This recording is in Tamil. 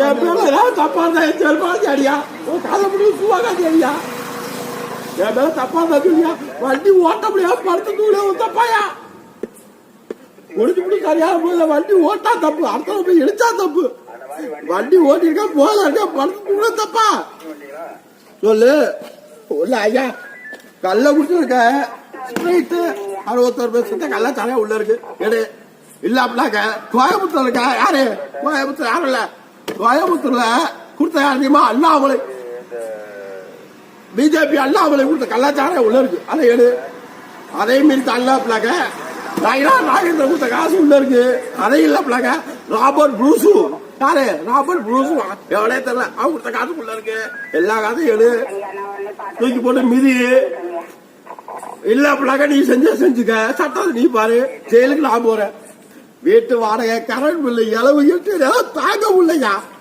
என் பேர தப்பா இருந்தா என் செல்பாதி அடியா உன் காலை முடிவு சுவாகாதி அடியா என் மேல தப்பா இருந்தா சொல்லியா வண்டி ஓட்ட முடியாது படுத்து தூளே தப்பாயா முடிச்சு முடிச்சு சரியா போல வண்டி ஓட்டா தப்பு அடுத்த போய் இடிச்சா தப்பு வண்டி ஓட்டிருக்கா போல இருக்கா படுத்து தூள தப்பா சொல்லு இல்ல ஐயா கல்ல குடிச்சிருக்க ஸ்ட்ரைட்டு 61% கள்ளச்சாலையா உள்ள இருக்கு எடு இல்ல அப்படின்னாக்க கோயம்புத்தூர் இருக்கா யாரு கோயம்புத்தூர் யாரும் இல்ல கோயம்புத்தூர்ல கொடுத்த யாருமா அண்ணாமலை பிஜேபி அண்ணாமலை கொடுத்த கள்ளச்சாலையா உள்ள இருக்கு அதை எடு அதே மீறி தள்ள அப்படின்னாக்க நாகேந்திர கொடுத்த காசு உள்ள இருக்கு அதை இல்ல அப்படின்னாக்க ராபர்ட் ப்ரூசு யாரு ராபர்ட் ப்ரூசு எவ்வளோ தெரியல அவங்க கொடுத்த காசு உள்ள இருக்கு எல்லா காசும் எடு தூக்கி போட்டு மிதி இல்ல அப்படின்னாக்க நீ செஞ்சுக்க சட்டம் நீ பாரு ஜெயிலுக்கு நான் போறேன் வீட்டு வாடகை கரண்ட் பில்லு இளவு தாங்க முடியலையா